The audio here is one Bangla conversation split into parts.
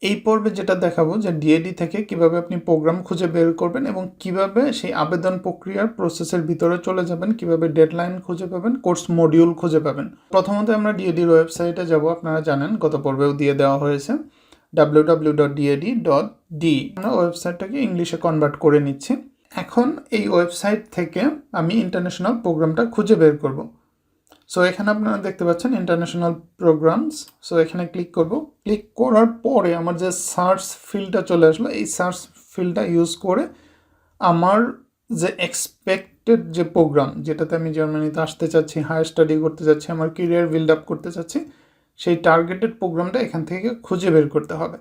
এই পর্বে যেটা দেখাবো যে ডিএডি থেকে কিভাবে আপনি প্রোগ্রাম খুঁজে বের করবেন এবং কিভাবে সেই আবেদন প্রক্রিয়ার প্রসেসের ভিতরে চলে যাবেন, কিভাবে ডেডলাইন খুঁজে পাবেন, কোর্স মডিউল খুঁজে পাবেন। প্রথমত আমরা ডিএডির ওয়েবসাইটে যাব। আপনারা জানেন গত পর্বেও দিয়ে দেওয়া হয়েছে www.ded.de। আমরা ওয়েবসাইটটাকে ইংলিশে কনভার্ট করে নিচ্ছি। এখন এই ওয়েবসাইট থেকে আমি ইন্টারন্যাশনাল প্রোগ্রামটা খুঁজে বের করব। সো এখানে আপনারা দেখতে পাচ্ছেন ইন্টারন্যাশনাল প্রোগ্রামস। সো এখানে ক্লিক করব। ক্লিক করার পরে আমার যে সার্চ ফিল্ডটা চলে আসলো, এই সার্চ ফিল্ডটা ইউজ করে আমার যে এক্সপেক্টেড যে প্রোগ্রাম, যেটাতে আমি জার্মানিতে আসতে চাচ্ছি, হায়ার স্টাডি করতে চাচ্ছি, আমার কেরিয়ার বিল্ড আপ করতে চাচ্ছি, সেই টার্গেটেড প্রোগ্রামটা এখান থেকে খুঁজে বের করতে হবে।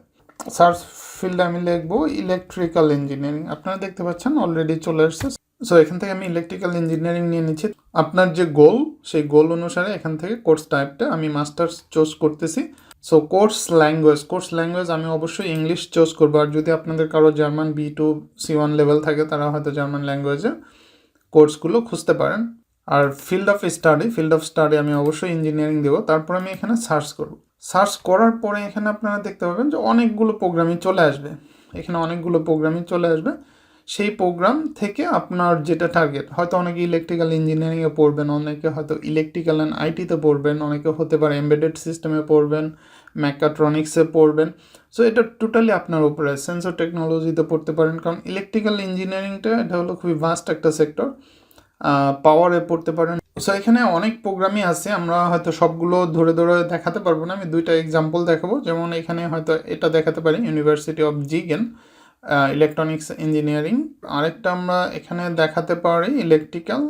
সার্চ ফিল্ডে আমি লিখবো ইলেকট্রিক্যাল ইঞ্জিনিয়ারিং। আপনারা দেখতে পাচ্ছেন অলরেডি চলে আসছে। সো এখান থেকে আমি ইলেকট্রিক্যাল ইঞ্জিনিয়ারিং নিয়ে নিচ্ছি। আপনার যে গোল, সেই গোল অনুসারে এখান থেকে কোর্স টাইপটা আমি মাস্টার্স চুজ করতেছি। সো কোর্স ল্যাঙ্গুয়েজ আমি অবশ্যই ইংলিশ চুজ করবো। আর যদি আপনাদের কারো জার্মান B2 C1 লেভেল থাকে, তারা হয়তো জার্মান ল্যাঙ্গুয়েজের কোর্সগুলো খুঁজতে পারেন। আর ফিল্ড অফ স্টাডি আমি অবশ্যই ইঞ্জিনিয়ারিং দেবো। তারপর আমি এখানে সার্চ করব। সার্চ করার পরে এখানে আপনারা দেখতে পাবেন যে অনেকগুলো প্রোগ্রামই চলে আসবে। সেই প্রোগ্রাম থেকে আপনার যেটা টার্গেট, হয়তো অনেকে ইলেকট্রিক্যাল ইঞ্জিনিয়ারিংয়ে পড়বেন, অনেকে হয়তো ইলেকট্রিক্যাল অ্যান্ড আইটিতে পড়বেন, অনেকে হতে পারে এমবেডেড সিস্টেমে পড়বেন, মেকাট্রনিক্সে পড়বেন। সো এটা টোটালি আপনার উপরে। সেন্সর টেকনোলজিতে পড়তে পারেন, কারণ ইলেকট্রিক্যাল ইঞ্জিনিয়ারিংটা এটা হলো খুবই ভাস্ট একটা সেক্টর। পাওয়ারে পড়তে পারেন। সো এখানে অনেক প্রোগ্রামই আছে, আমরা হয়তো সবগুলো ধরে ধরে দেখাতে পারবো না। আমি দুইটা এক্সাম্পল দেখাবো। যেমন এখানে হয়তো এটা দেখাতে পারি, ইউনিভার্সিটি অফ জিগেন ইলেকট্রনিক্স ইঞ্জিনিয়ারিং। আরেকটা আমরা এখানে দেখাতে পারি ইলেকট্রিক্যাল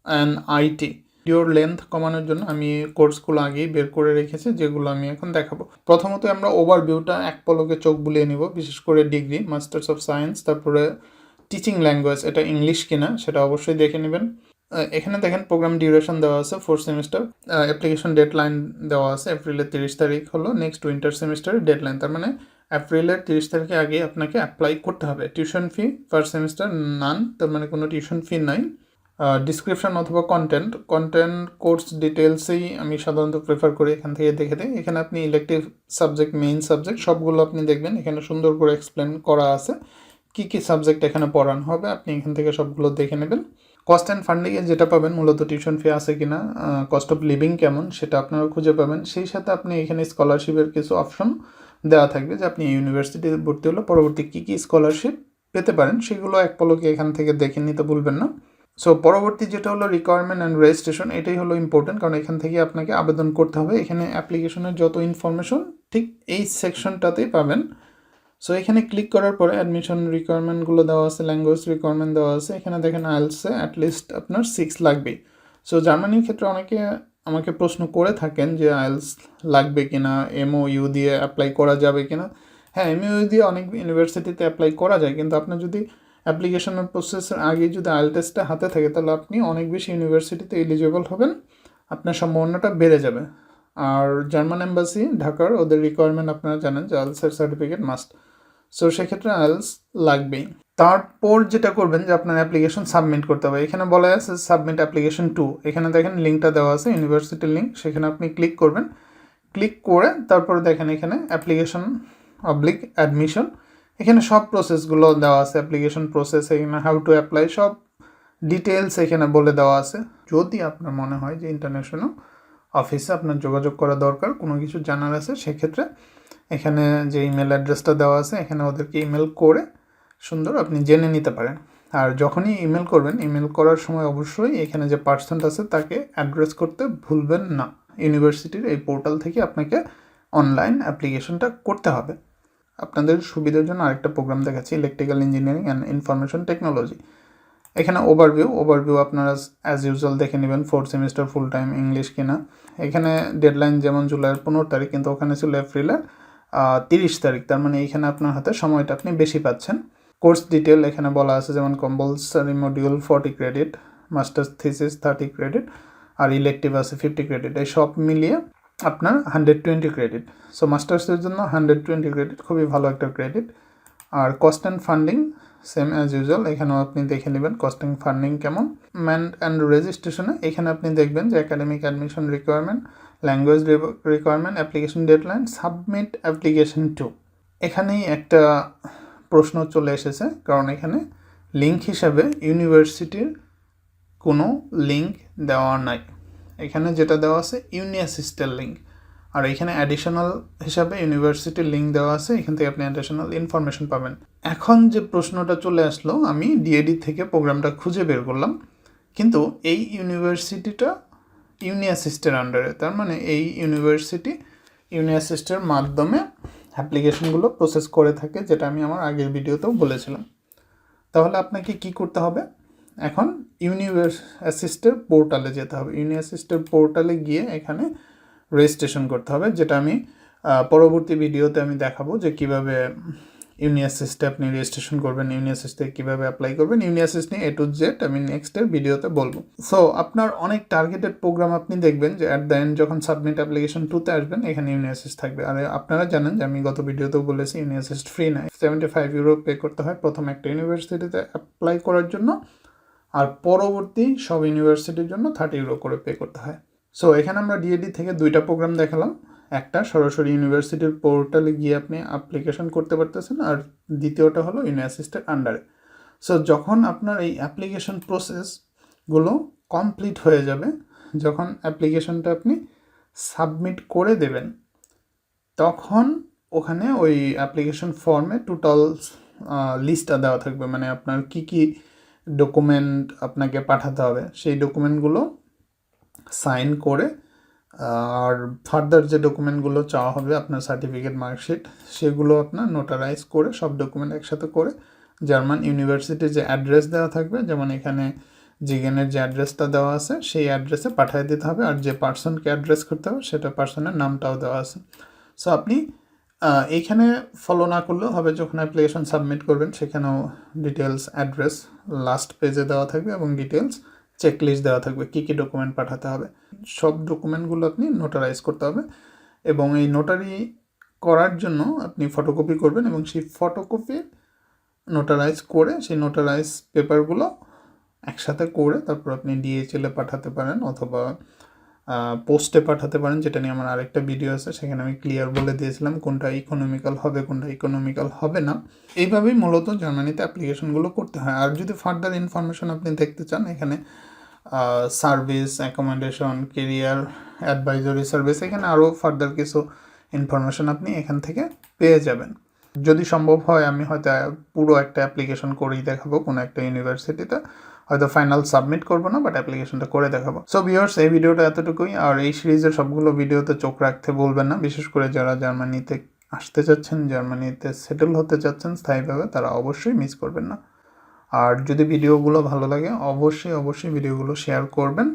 অ্যান্ড আইটি। ভিডিওর লেন্থ কমানোর জন্য আমি কোর্সগুলো আগেই বের করে রেখেছি, যেগুলো আমি এখন দেখাবো। প্রথমত আমরা ওভারভিউটা এক পলকে চোখ বুলিয়ে নিব, বিশেষ করে ডিগ্রি, মাস্টার্স অফ সায়েন্স। তারপরে টিচিং ল্যাঙ্গুয়েজ, এটা ইংলিশ কিনা সেটা অবশ্যই দেখে নেবেন। এখানে দেখেন প্রোগ্রাম ডিউরেশন দেওয়া আছে 4 সেমিস্টার। অ্যাপ্লিকেশন ডেডলাইন দেওয়া আছে এপ্রিলের 30 তারিখ হলো নেক্সট উইন্টার সেমিস্টারের ডেডলাইন। তার মানে এপ্রিলের 30 তারিখে আগে আপনাকে অ্যাপ্লাই করতে হবে। টিউশন ফি ফার্স্ট সেমিস্টার নান, তার মানে কোনো টিউশন ফি নাই। ডিসক্রিপশন অথবা কন্টেন্ট কোর্স ডিটেলসেই আমি সাধারণত প্রেফার করি এখান থেকে দেখে দিই। এখানে আপনি ইলেকটিভ সাবজেক্ট, মেইন সাবজেক্ট সবগুলো আপনি দেখবেন। এখানে সুন্দর করে এক্সপ্লেন করা আছে কী কী সাবজেক্ট এখানে পড়ানো হবে, আপনি এখান থেকে সবগুলো দেখে নেবেন। কস্ট অ্যান্ড ফান্ডিংয়ে যেটা পাবেন, মূলত টিউশন ফি আছে কিনা, কস্ট অফ লিভিং কেমন, সেটা আপনারা খুঁজে পাবেন। সেই সাথে আপনি এখানে স্কলারশিপের কিছু অপশন দেওয়া থাকবে, যে আপনি ইউনিভার্সিটিতে ভর্তি হলে পরবর্তী কী কী স্কলারশিপ পেতে পারেন, সেগুলো এক পলকে এখান থেকে দেখে নিতে ভুলবেন না। সো পরবর্তী যেটা হলো রিকোয়ারমেন্ট অ্যান্ড রেজিস্ট্রেশন, এটাই হলো ইম্পর্টেন্ট, কারণ এখান থেকে আপনাকে আবেদন করতে হবে। এখানে অ্যাপ্লিকেশনের যত ইনফরমেশন ঠিক এই সেকশনটাতেই পাবেন। সো এখানে ক্লিক করার পরে অ্যাডমিশন রিকোয়ারমেন্টগুলো দেওয়া আছে, ল্যাঙ্গুয়েজ রিকোয়ারমেন্ট দেওয়া আছে। এখানে দেখেন আইএলসে অ্যাটলিস্ট আপনার 6 লাগবেই। সো জার্মানির ক্ষেত্রে অনেকে আমাকে প্রশ্ন করে থাকেন যে আইএলস লাগবে কিনা, এমওইউ দিয়ে অ্যাপ্লাই করা যাবে কিনা। হ্যাঁ, এমওইউ দিয়ে অনেক ইউনিভার্সিটিতে অ্যাপ্লাই করা যায়, কিন্তু আপনার যদি অ্যাপ্লিকেশনের প্রসেসের আগে যদি আইএল টেস্টটা হাতে থাকে, তাহলে আপনি অনেক বেশি ইউনিভার্সিটিতে এলিজিবল হবেন, আপনার সম্ভাবনাটা বেড়ে যাবে। আর জার্মান এম্বাসি ঢাকার, ওদের রিকোয়ারমেন্ট আপনারা জানেন যে আইএলসের সার্টিফিকেট মাস্ট। সো সেক্ষেত্রে আইএলস লাগবেই। তারপর যেটা করবেন যে আপনার অ্যাপ্লিকেশন সাবমিট করতে হবে। এখানে বলা আছে সাবমিট অ্যাপ্লিকেশন টু। এখানে দেখেন লিঙ্কটা দেওয়া আছে, ইউনিভার্সিটির লিঙ্ক। সেখানে আপনি ক্লিক করবেন। ক্লিক করে তারপরে দেখেন এখানে অ্যাপ্লিকেশন অবলিক অ্যাডমিশন, এখানে সব প্রসেসগুলো দেওয়া আছে, অ্যাপ্লিকেশন প্রসেস, এখানে হাউ টু অ্যাপ্লাই সব ডিটেলস এখানে বলে দেওয়া আছে। যদি আপনার মনে হয় যে ইন্টারন্যাশনাল অফিসে আপনার যোগাযোগ করা দরকার, কোনো কিছু জানার আছে, সেক্ষেত্রে এখানে যে ইমেল অ্যাড্রেসটা দেওয়া আছে, এখানে ওদেরকে ইমেল করে সুন্দর আপনি জেনে নিতে পারেন। আর যখনই ইমেল করবেন, ইমেল করার সময় অবশ্যই এখানে যে পার্সেন্ট আছে তাকে অ্যাড্রেস করতে ভুলবেন না। ইউনিভার্সিটির এই পোর্টাল থেকে আপনাকে অনলাইন অ্যাপ্লিকেশনটা করতে হবে। আপনাদের সুবিধার জন্য আরেকটা প্রোগ্রাম দেখাচ্ছি, electrical engineering and information technology. এখানে ওভারভিউ আপনারা অ্যাজ ইউজুয়াল দেখে নেবেন, 4 সেমিস্টার ফুল টাইম, ইংলিশ কিনা। এখানে ডেডলাইন যেমন জুলাইয়ের 15 তারিখ, কিন্তু ওখানে ছিল এপ্রিলের 30 তারিখ। তার মানে এখানে আপনার হাতে সময়টা আপনি বেশি পাচ্ছেন। কোর্স ডিটেল এখানে বলা আছে, যেমন compulsory module 40 credit, masters thesis 30 credit, আর ইলেকটিভ আছে 50 ক্রেডিট। এই সব মিলিয়ে আপনার 120 ক্রেডিট। সো মাস্টার্সের জন্য 120 ক্রেডিট খুবই ভালো একটা ক্রেডিট। আর cost and funding same as usual, এখানেও আপনি দেখে নেবেন কস্ট অ্যান্ড ফান্ডিং কেমন। অ্যান্ড রেজিস্ট্রেশনে এখানে আপনি দেখবেন যে academic admission requirement, language requirement, application deadline, submit application to. এখানেই একটা প্রশ্ন চলে এসেছে, কারণ এখানে লিঙ্ক হিসাবে ইউনিভার্সিটির কোনো লিঙ্ক দেওয়া নাই। এখানে যেটা দেওয়া আছে ইউনিঅ্যাসিস্টের লিঙ্ক, আর এখানে অ্যাডিশনাল হিসাবে ইউনিভার্সিটির লিঙ্ক দেওয়া আছে, এখান থেকে আপনি অ্যাডিশনাল ইনফরমেশন পাবেন। এখন যে প্রশ্নটা চলে আসলো, আমি ডিএডি থেকে প্রোগ্রামটা খুঁজে বের করলাম, কিন্তু এই ইউনিভার্সিটিটা ইউনিঅ্যাসিস্টের আন্ডারে, তার মানে এই ইউনিভার্সিটি ইউনিঅ্যাসিস্টের মাধ্যমে অ্যাপ্লিকেশনগুলো প্রসেস করে থাকে, যেটা আমি আমার আগের ভিডিওতেও বলেছিলাম। তাহলে আপনাকে কি করতে হবে, এখন ইউনিঅ্যাসিস্টের পোর্টালে যেতে হবে। ইউনিঅ্যাসিস্টের পোর্টালে গিয়ে এখানে রেজিস্ট্রেশন করতে হবে, যেটা আমি পরবর্তী ভিডিওতে আমি দেখাবো যে কীভাবে ইউনিঅ্যাসিস্টে আপনি রেজিস্ট্রেশন করবেন, ইউনিঅ্যাসিস্টে কীভাবে অ্যাপ্লাই করবেন। ইউনিঅ্যাসিস্ট নিয়ে A to Z আমি নেক্সটের ভিডিওতে বলবো। সো আপনার অনেক টার্গেটেড প্রোগ্রাম আপনি দেখবেন যে অ্যাট দ্য এন্ড যখন সাবমিট অ্যাপ্লিকেশন 2তে আসবেন, এখানে ইউনিঅ্যাসিস্ট থাকবে। আর আপনারা জানেন যে আমি গত ভিডিওতেও বলেছি ইউনিঅ্যাসিস্ট ফ্রি নয়, 75 ইউরো পে করতে হয় প্রথম একটা ইউনিভার্সিটিতে অ্যাপ্লাই করার জন্য, আর পরবর্তী সব ইউনিভার্সিটির জন্য 30 ইউরো করে পে করতে হয়। সো এখানে আমরা ডিএডি থেকে দুইটা প্রোগ্রাম দেখালাম, একটা সরাসরি ইউনিভার্সিটির পোর্টালে গিয়ে আপনি অ্যাপ্লিকেশন করতে পারতেছেন, আর দ্বিতীয়টা হলো ইউনিঅ্যাসিস্টের আন্ডারে। সো যখন আপনার এই অ্যাপ্লিকেশন প্রসেসগুলো কমপ্লিট হয়ে যাবে, যখন অ্যাপ্লিকেশনটা আপনি সাবমিট করে দেবেন, তখন ওখানে ওই অ্যাপ্লিকেশন ফর্মে টোটাল লিস্টটা দেওয়া থাকবে, মানে আপনার কি কি ডকুমেন্ট আপনাকে পাঠাতে হবে, সেই ডকুমেন্টগুলো সাইন করে, আর ফার্দার যে ডকুমেন্টগুলো চাওয়া হবে আপনার সার্টিফিকেট, মার্কশিট, সেগুলো আপনার নোটারাইজ করে সব ডকুমেন্ট একসাথে করে জার্মান ইউনিভার্সিটির যে অ্যাড্রেস দেওয়া থাকবে, যেমন এখানে জিগেনের যে অ্যাড্রেসটা দেওয়া আছে সেই অ্যাড্রেসে পাঠিয়ে দিতে হবে, আর যে পার্সনকে অ্যাড্রেস করতে হবে সেটা পার্সনের নামটাও দেওয়া আছে। সো আপনি এইখানে ফলো না করলেও হবে, যখন অ্যাপ্লিকেশন সাবমিট করবেন সেখানেও ডিটেলস অ্যাড্রেস লাস্ট পেজে দেওয়া থাকবে এবং ডিটেলস চেকলিস্ট দেওয়া থাকবে কী কী ডকুমেন্ট পাঠাতে হবে। সব ডকুমেন্টগুলো আপনি নোটারাইজ করতে হবে, এবং এই নোটারি করার জন্য আপনি ফটোকপি করবেন, এবং সেই ফটোকপি নোটারাইজ করে সেই নোটারাইজ পেপারগুলো একসাথে করে তারপর আপনি ডিএইচএলে পাঠাতে পারেন অথবা পোস্টে পাঠাতে পারেন, যেটা নিয়ে আমার আরেকটা ভিডিও আছে, সেখানে আমি ক্লিয়ার বলে দিয়েছিলাম কোনটা ইকোনমিক্যাল হবে কোনটা ইকোনমিক্যাল হবে না। এইভাবেই মূলত জার্মানিতে অ্যাপ্লিকেশনগুলো করতে হয়। আর যদি ফার্দার ইনফরমেশন আপনি দেখতে চান, এখানে service, accommodation, career advisory service, এখানে আরও ফার্দার কিছু ইনফরমেশন আপনি এখান থেকে পেয়ে যাবেন। যদি সম্ভব হয় আমি হয়তো পুরো একটা অ্যাপ্লিকেশন করেই দেখাবো কোনো একটা ইউনিভার্সিটিতে, হয়তো ফাইনাল সাবমিট করবো না, বাট অ্যাপ্লিকেশনটা করে দেখাবো। সো ভিউয়ার্স, এই ভিডিওটা এতটুকুই, আর এই সিরিজের সবগুলো ভিডিওতে চোখ রাখতে বলবেন না, বিশেষ করে যারা জার্মানিতে আসতে চাচ্ছেন, জার্মানিতে সেটেল হতে চাচ্ছেন স্থায়ীভাবে, তারা অবশ্যই মিস করবেন না। আর যদি ভিডিওগুলো ভালো লাগে অবশ্যই ভিডিওগুলো শেয়ার করবেন।